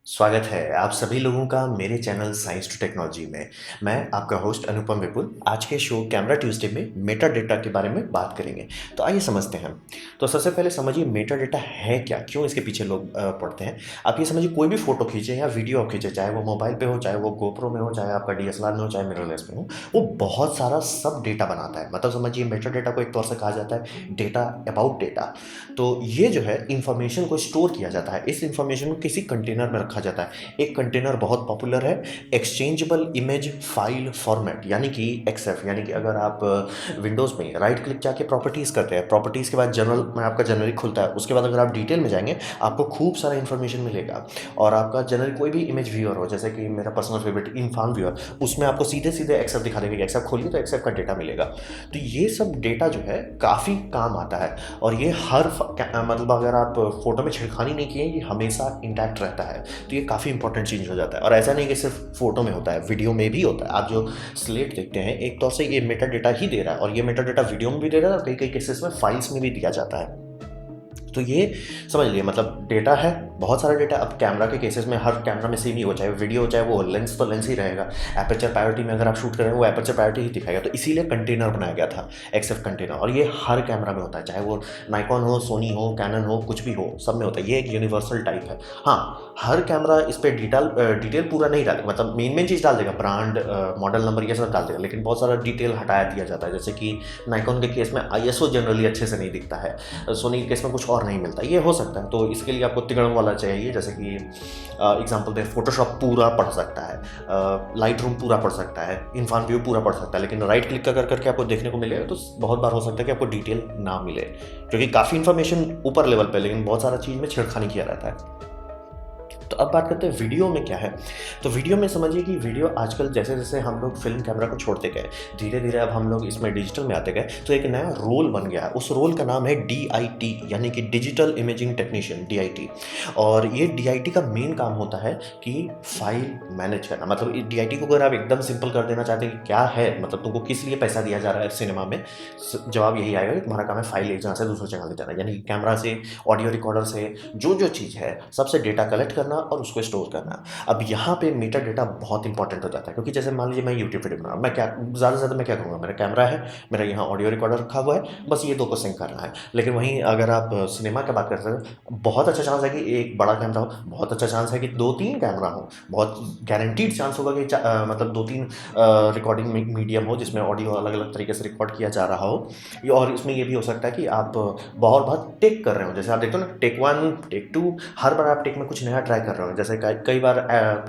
स्वागत है आप सभी लोगों का मेरे चैनल साइंस टू टेक्नोलॉजी में। मैं आपका होस्ट अनुपम विपुल। आज के शो कैमरा ट्यूसडे में मेटा डेटा के बारे में बात करेंगे। तो आइए समझते हैं। तो सबसे पहले समझिए मेटा डेटा है क्या, क्यों इसके पीछे लोग पढ़ते हैं। आप ये समझिए, कोई भी फोटो खींचे या वीडियो आप खींचे, चाहे वो मोबाइल पे हो, चाहे वो गोप्रो में हो, चाहे आपका डीएसएलआर में हो, चाहे मिररलेस में हो, वो बहुत सारा सब डेटा बनाता है। मतलब समझिए मेटा डेटा को एक तौर से कहा जाता है डेटा अबाउट डेटा। तो ये जो है इंफॉर्मेशन को स्टोर किया जाता है। इस इंफॉर्मेशन को किसी कंटेनर में रखा जाता है। एक कंटेनर बहुत पॉपुलर है, एक्सचेंजेबल इमेज फाइल फॉर्मेट यानी कि एक्सएफ। यानी कि अगर आप विंडोज़ में राइट क्लिक जाके प्रॉपर्टीज़ करते हैं, प्रॉपर्टीज़ के बाद जनरल में आपका जेनरिक खुलता है, उसके बाद अगर आप डिटेल में जाएंगे आपको खूब सारा इन्फॉर्मेशन मिलेगा। और आपका जनरल कोई भी इमेज व्यूअर हो, जैसे कि मेरा पर्सनल फेवरेट इनफान व्यूअर, उसमें आपको सीधे सीधे एक्सएफ दिखा देगा। एक्सएफ खोलिए तो एक्सएफ का डेटा मिलेगा। तो ये सब डेटा जो है काफ़ी काम आता है। और ये मतलब अगर आप फोटो में छिड़खानी नहीं किए, ये हमेशा इंटैक्ट रहता है। तो ये काफ़ी इंपॉर्टेंट चीज़ हो जाता है। और ऐसा नहीं कि सिर्फ फोटो में होता है, वीडियो में भी होता है। आप जो स्लेट देखते हैं एक तौर से ये मेटा डेटा ही दे रहा है, और ये मेटा डेटा वीडियो में भी दे रहा है, और कई कई केसेस में फाइल्स में भी दिया जाता है। तो ये समझ लीजिए, मतलब डेटा है, बहुत सारा डेटा। अब कैमरा के केसेस में हर कैमरा में सेम ही हो, चाहे वीडियो हो चाहे वो लेंस, तो लेंस ही रहेगा। एपर्चर प्रायोरिटी में अगर आप शूट कर रहे हैं वो एपर्चर प्रायोरिटी ही दिखाएगा। तो इसीलिए कंटेनर बनाया गया था, एक्सएफ कंटेनर। और ये हर कैमरा में होता है, चाहे वो नाइकॉन हो, सोनी हो, कैनन हो, कुछ भी हो, सब में होता है। ये एक यूनिवर्सल टाइप है। हाँ, हर कैमरा इस पर डिटेल पूरा नहीं डालेगा, मतलब मेन चीज़ डाल देगा, ब्रांड, मॉडल नंबर, ये सब डाल देगा, लेकिन बहुत सारा डिटेल हटाया दिया जाता है। जैसे कि नाइकॉन के केस में आईएसओ जनरली अच्छे से नहीं दिखता है, सोनी के केस में कुछ और नहीं मिलता। ये हो सकता है, तो इसके लिए आपको तिगड़म वाला चाहिए। जैसे कि एग्जांपल में फोटोशॉप पूरा पढ़ सकता है, लाइट रूम पूरा पढ़ सकता है, इनफान व्यू पूरा पढ़ सकता है, लेकिन राइट क्लिक कर करके आपको देखने को मिलेगा तो बहुत बार हो सकता है कि आपको डिटेल ना मिले, क्योंकि काफ़ी इन्फॉर्मेशन ऊपर लेवल पे, लेकिन बहुत सारा चीज़ में छेड़खानी किया रहता है। तो अब बात करते हैं वीडियो में क्या है। तो वीडियो में समझिए कि वीडियो आजकल जैसे जैसे हम लोग फिल्म कैमरा को छोड़ते गए, धीरे धीरे अब हम लोग इसमें डिजिटल में आते गए, तो एक नया रोल बन गया है। उस रोल का नाम है DIT, यानी कि डिजिटल इमेजिंग टेक्नीशियन, DIT। और ये DIT का मेन काम होता है कि फाइल मैनेज करना। मतलब DIT को अगर आप एकदम सिंपल कर देना चाहते हैं कि क्या है, मतलब तुमको किस लिए पैसा दिया जा रहा है सिनेमा में, जवाब यही आएगा कि तुम्हारा काम है फाइल एक जगह से दूसरी जगह ले जाना। यानी कि कैमरा से, ऑडियो रिकॉर्डर से, जो जो चीज़ है सबसे डेटा कलेक्ट करना और उसको स्टोर करना। अब यहाँ पे मेटा डेटा बहुत इंपॉर्टेंट हो जाता है, क्योंकि जैसे मान लीजिए मैं यूट्यूब वीडियो बना रहा हूँ, मैं क्या ज़्यादा से ज़्यादा मैं क्या करूँगा, मेरा कैमरा है, मेरा यहाँ ऑडियो रिकॉर्डर रखा हुआ है, बस ये दो को सिंक करना है। लेकिन वहीं अगर आप सिनेमा की बात करते हैं, बहुत अच्छा चांस है कि एक बड़ा कैमरा हो, बहुत अच्छा चांस है कि दो तीन कैमरा हो, बहुत गारंटीड चांस होगा कि मतलब दो तीन रिकॉर्डिंग मीडियम हो जिसमें ऑडियो अलग अलग तरीके से रिकॉर्ड किया जा रहा हो। और इसमें ये भी हो सकता है कि आप बहुत बहुत टेक कर रहे हो, जैसे आप देखते हो ना, टेक 1 टेक 2, हर बार आप टेक में कुछ नया ट्राई कर रहे हो। जैसे कई बार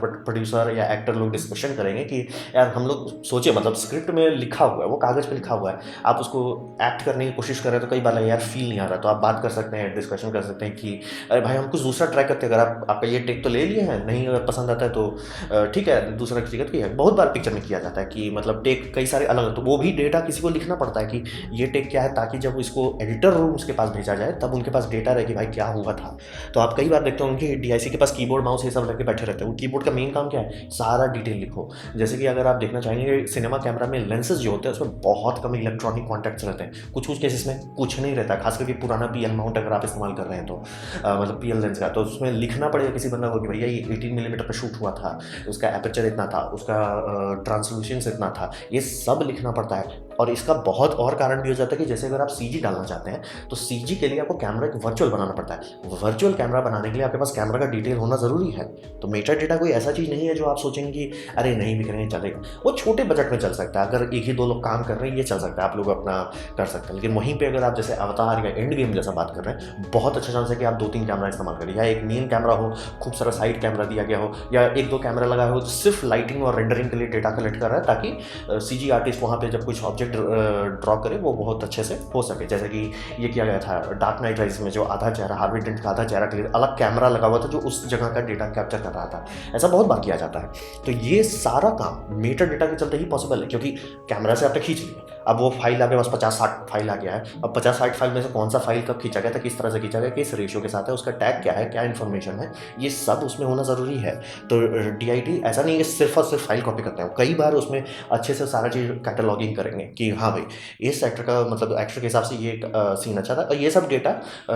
प्रोड्यूसर या एक्टर लोग डिस्कशन करेंगे कि यार हम लोग सोचे, मतलब स्क्रिप्ट में लिखा हुआ है, वो कागज़ पे लिखा हुआ है, आप उसको एक्ट करने की कोशिश कर रहे हैं, तो कई बार यार फील नहीं आ रहा, तो आप बात कर सकते हैं, डिस्कशन कर सकते हैं कि अरे भाई हम कुछ दूसरा ट्राई करते हैं। अगर आपका ये टेक तो ले लिए हैं, नहीं अगर पसंद आता है तो ठीक है, दूसरा टिकट किया है। बहुत बार पिक्चर में किया जाता है कि मतलब टेक कई सारे अलग, तो वो भी डेटा किसी को लिखना पड़ता है कि ये टेक क्या है, ताकि जब इसको एडिटर रूम उसके पास भेजा जाए तब उनके पास डेटा रहे कि भाई क्या हुआ था। तो आप कई बार देखते होंगे DIC के पास कीबोर्ड माउस ये सब लेके बैठे रहते हैं। वो कीबोर्ड का मेन काम क्या है, सारा डिटेल लिखो। जैसे कि अगर आप देखना चाहेंगे सिनेमा कैमरा में लेंसेज जो होते हैं उसमें बहुत कम इलेक्ट्रॉनिक कॉन्टैक्ट्स रहते हैं, कुछ कुछ केसेस में कुछ नहीं रहता, खास करके पुराना PL माउंट अगर आप इस्तेमाल कर रहे हैं तो मतलब PL लेंस का, तो उसमें लिखना पड़ेगा किसी बंदा को कि भैया ये 18 मिलीमीटर पर शूट हुआ था, उसका एपर्चर इतना था, उसका ट्रांसल्यूशंस इतना था, ये सब लिखना पड़ता है। और इसका बहुत और कारण भी हो जाता है कि जैसे अगर आप CG डालना चाहते हैं तो CG के लिए आपको कैमरा एक वर्चुअल बनाना पड़ता है। वर्चुअल कैमरा बनाने के लिए आपके पास कैमरा का डिटेल होना ज़रूरी है। तो मेटा डेटा कोई ऐसा चीज़ नहीं है जो आप सोचेंगे कि अरे नहीं बिक रहे हैं चलेगा। वो छोटे बजट में चल सकता है, अगर एक ही दो लोग काम कर रहे हैं ये चल सकता है, आप लोग अपना कर सकते हैं। लेकिन वहीं पे अगर आप जैसे अवतार या एंड गेम जैसा बात कर रहे हैं, बहुत अच्छा चांस है कि आप दो तीन कैमरा इस्तेमाल करें, या एक मेन कैमरा हो, खूब सारा साइड कैमरा दिया गया हो, या एक दो कैमरा लगा हो, सिर्फ लाइटिंग और रेंडरिंग के लिए डेटा कलेक्ट कर रहा है, ताकि CG आर्टिस्ट वहाँ पे जब कुछ ऑब्जेक्ट ड्रॉ करे वो बहुत अच्छे से हो सके। जैसे कि ये किया गया था डार्क नाइट राइज में, जो आधा चेहरा हार्वी डेंट का आधा चेहरा के लिए अलग कैमरा लगा हुआ था जो उस जगह का डेटा कैप्चर कर रहा था। ऐसा बहुत बार किया जाता है। तो ये सारा काम मेटा डेटा के चलते ही पॉसिबल है, क्योंकि कैमरा से आपने खींच लिया, अब वो फाइल आपके पास 50-60 फाइल आ गया है। अब 50-60 फाइल में से कौन सा फाइल कब खींचा गया था, किस तरह से खींचा गया, किस रेशियो के साथ है, उसका टैग क्या है, क्या इन्फॉर्मेशन है, ये सब उसमें होना ज़रूरी है। तो DIT ऐसा नहीं है सिर्फ और सिर्फ फाइल कॉपी करते हैं, कई बार उसमें अच्छे से सारा चीज़ कैटलॉगिंग करेंगे कि हाँ भाई इस एक्टर का मतलब एक्टर के हिसाब से ये सीन अच्छा था, और ये सब डेटा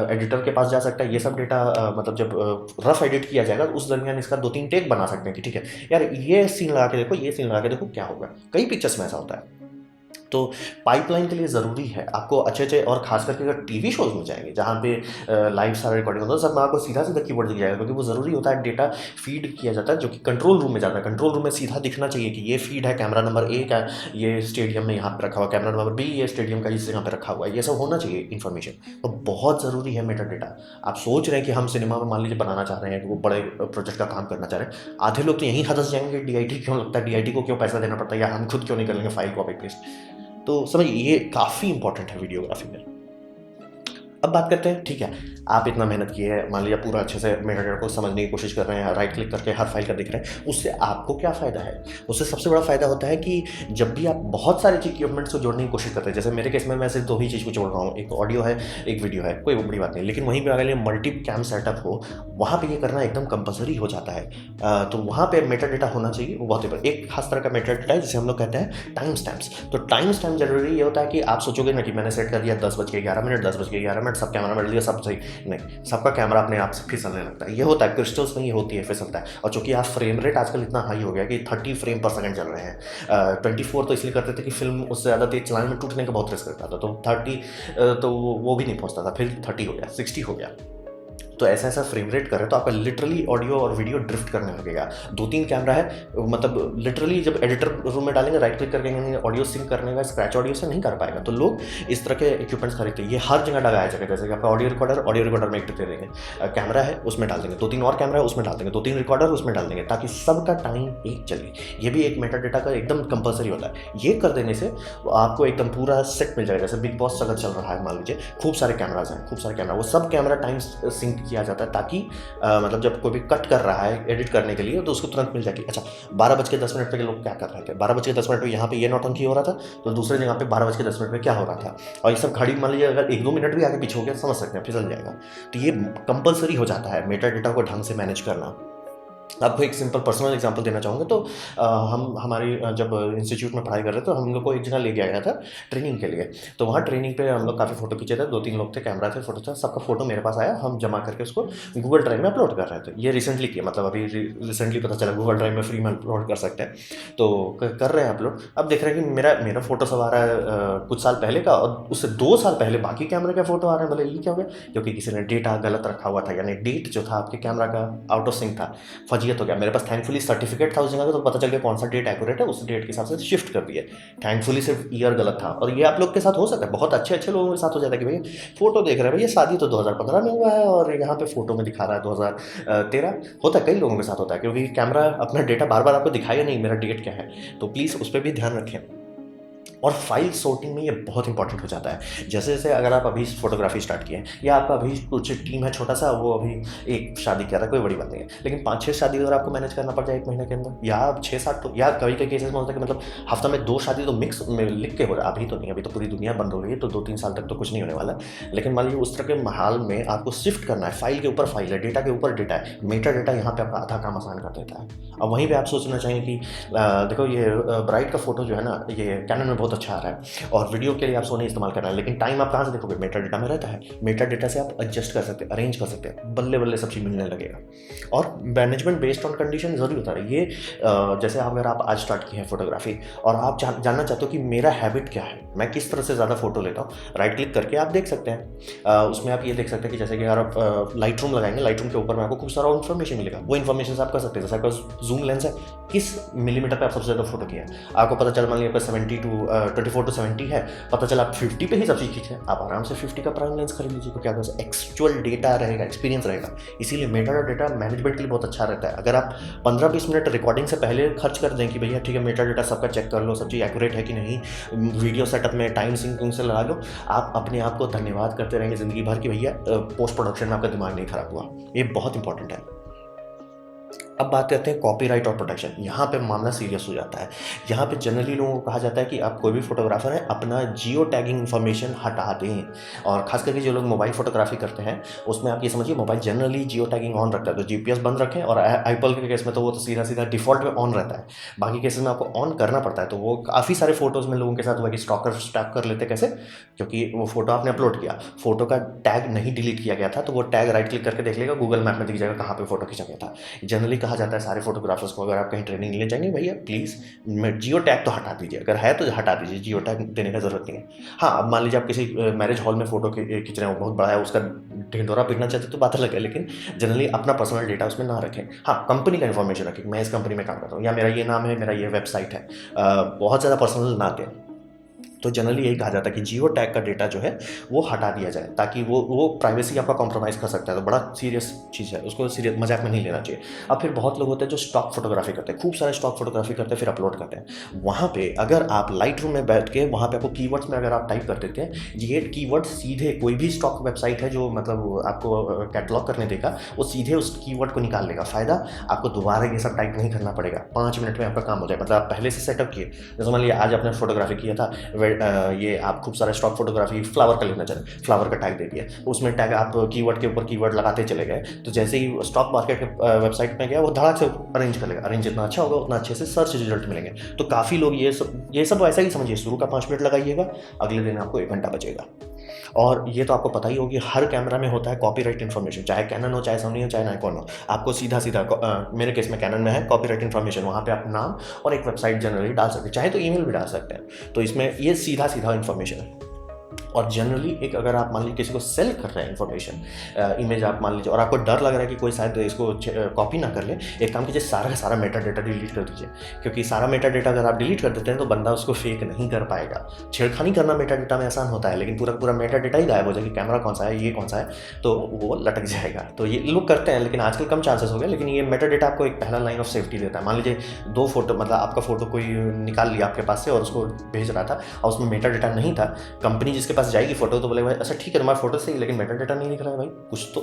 एडिटर के पास जा सकता है। ये सब डेटा मतलब जब रफ एडिट किया जाएगा उस दरमियान इसका 2-3 टेक बना सकते हैं कि ठीक है यार ये सीन लगा के देखो, ये सीन लगा के देखो क्या होगा। कई पिक्चर्स में ऐसा होता है। तो पाइपलाइन के लिए ज़रूरी है आपको अच्छे और खास करके अगर टीवी शोज़ में जाएंगे जहाँ पे लाइव सारा रिकॉर्डिंग होता है, सब में आपको सीधा सीधा कीवर्ड दिख जाएगा, क्योंकि वो ज़रूरी होता है। डेटा फीड किया जाता है जो कि कंट्रोल रूम में जाता है। कंट्रोल रूम में सीधा दिखना चाहिए कि ये फीड है कैमरा नंबर 1 है, ये स्टेडियम में यहाँ पे रखा हुआ, कैमरा नंबर B ये स्टेडियम का इस जगह पे रखा हुआ है, ये सब होना चाहिए इन्फॉर्मेशन। तो बहुत ज़रूरी है मेटा डेटा। आप सोच रहे हैं कि हम सिनेमा में मान लीजिए बनाना चाह रहे हैं, वो बड़े प्रोजेक्ट का काम करना चाह रहे हैं, आधे लोग तो यहीं हदस जाएंगे DIT क्यों लगता है, DIT को क्यों पैसा देना पड़ता है, या हम खुद क्यों नहीं कर लेंगे फाइल कॉपी पेस्ट। तो समझिए ये काफ़ी इंपॉर्टेंट है वीडियोग्राफी में। अब बात करते हैं, ठीक है आप इतना मेहनत किए है, मान लीजिए पूरा अच्छे से मेटा डेटा को समझने की कोशिश कर रहे हैं, राइट क्लिक करके हर फाइल का दिख रहे हैं, उससे आपको क्या फ़ायदा है? उससे सबसे बड़ा फ़ायदा होता है कि जब भी आप बहुत सारे इक्विपमेंट्स को जोड़ने की कोशिश करते हैं, जैसे मेरे केस में मैं सिर्फ 2 ही चीज़ को जोड़ रहा हूँ, एक ऑडियो है, एक वीडियो है, कोई बड़ी बात नहीं, लेकिन वहीं पर अगर ये मल्टी कैम सेटअप हो, वहाँ पर ये करना एकदम कंपल्सरी हो जाता है। तो वहाँ पर मेटा डेटा होना चाहिए, वो बहुत ही एक खास तरह का मेटा डेटा है जिसे हम लोग कहते हैं टाइम स्टैम्प्स। तो टाइम स्टैम्प जरूरी ये होता है कि आप सोचोगे ना कि मैंने सेट कर दिया 10:11, 10:11, सब कैमरा में लिया, सब सही नहीं, सबका कैमरा अपने आप से फिसलने लगता है। ये होता है क्रिस्टल्स में, ये होती है फिसलता है। और चूंकि आप फ्रेम रेट आजकल इतना हाई हो गया कि 30 फ्रेम पर सेकंड चल रहे हैं। 24 तो इसलिए करते थे कि फिल्म उससे ज़्यादा तेज चलाने में टूटने का बहुत रिस्क रहता था, तो 30 तो वो भी नहीं पहुंचता था, फिर 30 हो गया, 60 हो गया। तो ऐसा फ्रेम रेट करें तो आपका लिटरली ऑडियो और वीडियो ड्रिफ्ट करने लगेगा। 2-3 कैमरा है, मतलब लिटरली जब एडिटर रूम में डालेंगे राइट क्लिक करके ऑडियो सिंक करने का, स्क्रैच ऑडियो से नहीं कर पाएगा। तो लोग इस तरह के इक्विपमेंट्स खरीदते हैं, ये हर जगह लगाया जाएगा। जैसे कि आपका ऑडियो रिकॉर्डर में एक दे देंगे, कैमरा है उसमें डाल देंगे, 2-3 और कैमरा है उसमें डाल देंगे, 2-3 रिकॉर्डर उसमें डाल देंगे, ताकि सबका टाइम एक चले। ये भी एक मेटा डेटा का एकदम कंपलसरी होता है। ये कर देने से आपको एकदम पूरा सेट मिल जाएगा। जैसे बिग बॉस अगर चल रहा है, मान लीजिए खूब सारे कैमराज हैं, खूब सारे कैमरा, वो सब कैमरा टाइम सिंक किया जाता है, ताकि मतलब जब कोई भी कट कर रहा है एडिट करने के लिए तो उसको तुरंत मिल जाएगी। अच्छा 12:10 पे लोग क्या कर रहे थे, 12:10 पे यहाँ पे ये नौटंकी हो रहा था, तो दूसरे जगह पे 12:10 पे क्या हो रहा था, और ये सब घड़ी मान लीजिए अगर 1-2 मिनट भी आगे पीछे हो गया समझ सकते हैं, फिसल जाएगा। तो ये कंपलसरी हो जाता है मेटा डेटा को ढंग से मैनेज करना। आपको एक सिंपल पर्सनल एग्जांपल देना चाहूँगा। तो हम हमारी जब इंस्टीट्यूट में पढ़ाई कर रहे थे तो हम लोग को एक जगह ले गया गया था ट्रेनिंग के लिए। तो वहाँ ट्रेनिंग पे हम लोग काफ़ी फ़ोटो खींचे थे, 2-3 लोग थे, कैमरा थे, फ़ोटो था, सबका फ़ोटो मेरे पास आया, हम जमा करके उसको गूगल ड्राइव में अपलोड कर रहे थे। ये रिसेंटली किया, मतलब अभी रिसेंटली पता चला गूगल ड्राइव में फ्री में अपलोड कर सकते हैं। तो कर रहे हैं अपलोड। अब देख रहे हैं कि मेरा फ़ोटो सब आ रहा है कुछ साल पहले का, और उससे 2 साल पहले बाकी कैमरे का फ़ोटो आ रहा है। बोले ये क्या हो गया? क्योंकि किसी ने डेटा गलत रखा हुआ था, यानी डेट जो था आपके कैमरा का आउट ऑफ सिंक था, फजीयत हो गया। मेरे पास थैंकफुली सर्टिफिकेट था उस जगह का, तो पता चल गया कौन सा डेट एक्यूरेट है, उस डेट के हिसाब से शिफ्ट कर दिया। थैंकफुली सिर्फ ईयर गलत था। और ये आप लोग के साथ हो सकता है, बहुत अच्छे लोगों के साथ हो जाता है कि भैया फोटो देख रहे हैं, भैया शादी तो 2015 में हुआ है और यहाँ पे फोटो में दिखा रहा है 2013। होता है, कई लोगों के साथ होता है, क्योंकि कैमरा अपना डेटा बार बार आपको दिखाएगा नहीं मेरा डेट क्या है। तो प्लीज़ उस पर भी ध्यान रखें। और फाइल सॉर्टिंग में ये बहुत इंपॉर्टेंट हो जाता है। जैसे जैसे अगर आप अभी फोटोग्राफी स्टार्ट किए हैं, या आपका अभी कुछ टीम है छोटा सा, वो अभी एक शादी किया था, कोई बड़ी बात नहीं है, लेकिन 5-6 शादी अगर आपको मैनेज करना पड़ जाए 1 महीने के अंदर, या 6-7 तो, या कई केसेस में होता है कि मतलब हफ्ता में 2 शादी तो मिक्स में लिख के हो रहा है। अभी तो नहीं, अभी तो पूरी दुनिया बंद हो गई है, तो 2-3 साल तक तो कुछ नहीं होने वाला। लेकिन मान लीजिए उस तरह के माहौल में आपको शिफ्ट करना है, फाइल के ऊपर फाइल है, डेटा के ऊपर डेटा है, मेटा डेटा यहाँ पे आपका आधा काम आसान कर देता है। अब वहीं पर आप सोचना चाहिए कि देखो ये ब्राइड का फोटो जो है ना, ये कैनन में बहुत अच्छा आ रहा है, और वीडियो के लिए आप सोनी इस्तेमाल कर रहे हैं, लेकिन टाइम आप कहाँ से देखोगे? मेटा डेटा में रहता है। मेटा डेटा से आप एडजस्ट कर सकते हैं, अरेंज कर सकते हैं, बल्ले बल्ले सब चीज़ मिलने लगेगा। और मैनेजमेंट बेस्ड ऑन कंडीशन ज़रूरी होता है। ये जैसे अगर आप आज स्टार्ट किए हैं फोटोग्राफी और आप जानना चाहते हो कि मेरा हैबिट क्या है, मैं किस तरह से ज़्यादा फोटो लेता हूँ, राइट क्लिक करके आप देख सकते हैं। उसमें आप ये देख सकते हैं कि जैसे कि अगर आप लाइट रूम लगाएंगे, लाइट रूम के ऊपर में आपको खूब सारा इन्फॉर्मेशन मिलेगा। वो इन्फॉर्मेशन से आप कर सकते हैं, जैसे आपका जूम लेंस है, किस मिलीमीटर पे आप सबसे ज़्यादा फोटो किया है, आपको पता चल, मान लीजिए आपका 24-70 है, पता चला आप 50 पे ही सब चीज़ खींचे, आप आराम से 50 का प्राइम लेंस खरीद लीजिए। क्या होगा? एक्चुअल डेटा रहेगा, एक्सपीरियंस रहेगा। इसीलिए मेटा डेटा मैनेजमेंट के लिए बहुत अच्छा रहता है। अगर आप 15-20 मिनट रिकॉर्डिंग से पहले खर्च कर दें कि भैया ठीक है मेटा डेटा सबका चेक कर लो, सब चीज़ एक्यूरेट है कि नहीं, वीडियो सेटअप में टाइम सिंकिंग से लगा लो, आप अपने आप को धन्यवाद करते रहेंगे ज़िंदगी भर कि भैया पोस्ट प्रोडक्शन में आपका दिमाग नहीं खराब हुआ। ये बहुत इंपॉर्टेंट है। अब बात करते हैं कॉपीराइट और प्रोटेक्शन। यहाँ पे मामला सीरियस हो जाता है। यहाँ पे जनरली लोगों को कहा जाता है कि आप कोई भी फोटोग्राफर है अपना जियो टैगिंग इन्फॉर्मेशन हटा दें। और खास करके जो लोग मोबाइल फोटोग्राफी करते हैं उसमें आप ये समझिए mobile generally geo tagging on रखता है, तो जीपीएस बंद रखें। और एप्पल के केस में तो वो तो सीधा सीधा डिफॉल्ट में ऑन रहता है। बाकी केसेस में आपको ऑन करना पड़ता है। तो वो काफ़ी सारे फोटोज़ में लोगों के साथ हुआ कि स्टॉकर स्टैक कर लेते कैसे, क्योंकि वो फोटो आपने अपलोड किया, फोटो का टैग नहीं डिलीट किया गया था, तो वो टैग राइट क्लिक करके देख लेगा, गूगल मैप में दिख जाएगा कहाँ पे फोटो खींचा गया था। जनरली कहा जाता है सारे फोटोग्राफर्स को, अगर आप कहीं ट्रेनिंग ले जाएंगे भैया प्लीज़ जियो टैग तो हटा दीजिए, अगर है तो हटा दीजिए, जियो टैग देने का ज़रूरत नहीं है। हाँ, अब मान लीजिए आप किसी मैरिज हॉल में फोटो खींच रहे हो, बहुत बड़ा है, उसका ढिंढोरा पीटना चाहते तो बात अलग है, लेकिन जनरली अपना पर्सनल डेटा उसमें ना रखें। हाँ, कंपनी का इन्फॉर्मेशन रखें, मैं इस कंपनी में काम करता हूँ या मेरा ये नाम है, मेरा ये वेबसाइट है, बहुत ज़्यादा पर्सनल ना दें। तो जनरली यही कहा जाता है कि जियो टैग का डेटा जो है वो हटा दिया जाए, ताकि वो प्राइवेसी आपका कॉम्प्रोमाइज़ कर सकता है। तो बड़ा सीरियस चीज़ है, उसको सीरियस मजाक में नहीं लेना चाहिए। अब फिर बहुत लोग होते हैं जो स्टॉक फोटोग्राफी करते हैं, खूब सारे स्टॉक फोटोग्राफी करते हैं फिर अपलोड करते हैं। वहाँ पे अगर आप लाइट रूम में बैठ के वहाँ पे आपको कीवर्ड्स में अगर आप टाइप कर देते हैं ये कीवर्ड, सीधे कोई भी स्टॉक वेबसाइट है जो मतलब आपको कैटलॉग करने देगा, वो सीधे उस कीवर्ड को निकाल लेगा। फ़ायदा आपको दोबारा ये सब टाइप नहीं करना पड़ेगा, 5 मिनट में आपका काम हो जाए। मतलब आप पहले से सेटअप किए, जैसे मान लिया आज आपने फोटोग्राफी किया था, ये आप खूब सारा स्टॉक फोटोग्राफी फ्लावर का लेना चाह रहे हैं, फ्लावर का टैग दे दिया, उसमें टैग आप कीवर्ड के ऊपर कीवर्ड लगाते चले गए, तो जैसे ही स्टॉक मार्केट के वेबसाइट में गया वो धड़ाक से अरेंज कर लेगा। अरेंज जितना अच्छा होगा उतना अच्छे से सर्च रिजल्ट मिलेंगे। तो काफ़ी लोग ये सब ऐसा ही समझिए, शुरू का 5 मिनट लगाइएगा, अगले दिन आपको 1 घंटा बचेगा। और ये तो आपको पता ही होगी, हर कैमरा में होता है कॉपीराइट इन्फॉर्मेशन, चाहे कैनन हो, चाहे सोनी हो, चाहे नाइकॉन हो। आपको सीधा सीधा मेरे केस में कैनन में है कॉपीराइट इन्फॉर्मेशन, वहाँ पे आप नाम और एक वेबसाइट जनरली डाल सकते हैं, चाहे तो ईमेल भी डाल सकते हैं। तो इसमें ये सीधा सीधा इन्फॉर्मेशन है। और जनरली एक अगर आप मान लीजिए किसी को सेल कर रहे हैं इन्फॉर्मेशन, इमेज आप मान लीजिए, और आपको डर लग रहा है कि कोई शायद इसको कॉपी ना कर ले, एक काम कीजिए, सारा का सारा मेटा डेटा डिलीट कर दीजिए। क्योंकि सारा मेटा डेटा अगर आप डिलीट कर देते हैं तो बंदा उसको फेक नहीं कर पाएगा। छेड़खानी करना मेटा डेटा में आसान होता है, लेकिन पूरा पूरा मेटा डेटा ही गायब हो जाएगा, कैमरा कौन सा है, ये कौन सा है, तो वो लटक जाएगा। तो ये लोग करते हैं, लेकिन आजकल कम चांसेस हो गए। लेकिन ये मेटा डेटा आपको एक पहला लाइन ऑफ सेफ्टी देता है। मान लीजिए 2 फोटो, मतलब आपका फोटो कोई निकाल लिया आपके पास से और उसको भेज रहा था और उसमें मेटा डेटा नहीं था, कंपनी जिसके पास जाएगी फोटो तो बोले भाई अच्छा ठीक है तुम्हारा फोटो सही, लेकिन मेटा डेटा नहीं दिख रहा है भाई, कुछ तो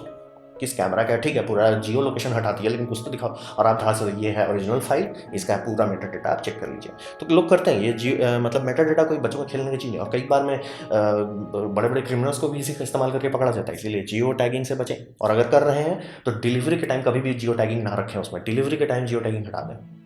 किस कैमरा का है, ठीक है पूरा जियो लोकेशन हटा दिया लेकिन कुछ तो दिखाओ। और आप ढाल से ये है ओरिजिनल फाइल, इसका पूरा मेटा डेटा आप चेक कर लीजिए। तो लोग करते हैं ये मतलब मेटा डेटा कोई बच्चों को खेलने की चीज़ नहीं। और कई बार में बड़े बड़े क्रिमिनल्स को भी इसी का इस्तेमाल करके पकड़ा जाता है, इसलिए जियो टैगिंग से बचें। और अगर कर रहे हैं तो डिलीवरी के टाइम कभी भी जियो टैगिंग ना रखें, उसमें डिलीवरी के टाइम जियो टैगिंग हटा दें।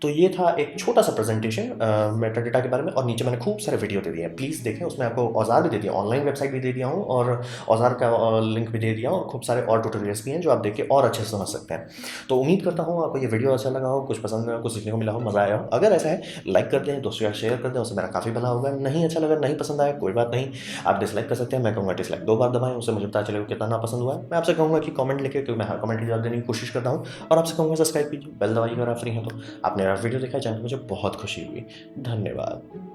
तो ये था एक छोटा सा प्रेजेंटेशन मेटा डेटा के बारे में, और नीचे मैंने खूब सारे वीडियो दे दिए हैं, प्लीज़ देखें। उसमें आपको औजार भी दे दिया, ऑनलाइन वेबसाइट भी दे दिया हूँ और औजार का लिंक भी दे दिया हूँ, और खूब सारे और ट्यूटोरियल्स भी हैं जो आप देख के और अच्छे से समझ सकते हैं। तो उम्मीद करता हूँ आपको ये वीडियो अच्छा लगा हो, कुछ पसंद आया हो, कुछ सीखने को मिला हो, मज़ा आया हो। अगर ऐसा है लाइक कर दें, दोस्तों यार शेयर कर दें, उससे मेरा काफ़ी भला होगा। नहीं अच्छा लगा, नहीं पसंद आया, कोई बात नहीं, आप डिसलाइक कर सकते हैं। मैं कहूँगा डिसलाइक 2 बार दबाएं, उससे मुझे पता चलेगा कितना ना पसंद हुआ है। मैं आपसे कहूँगा कि कमेंट लिखे, क्योंकि मैं हर कमेंट की जवाब देने की कोशिश करता हूँ। और आपसे कहूँगा सब्सक्राइब कीजिए, बेल दबाइए अगर आप फ्री हैं तो। आपने मेरा वीडियो देखा, चैनल मुझे बहुत खुशी हुई। धन्यवाद।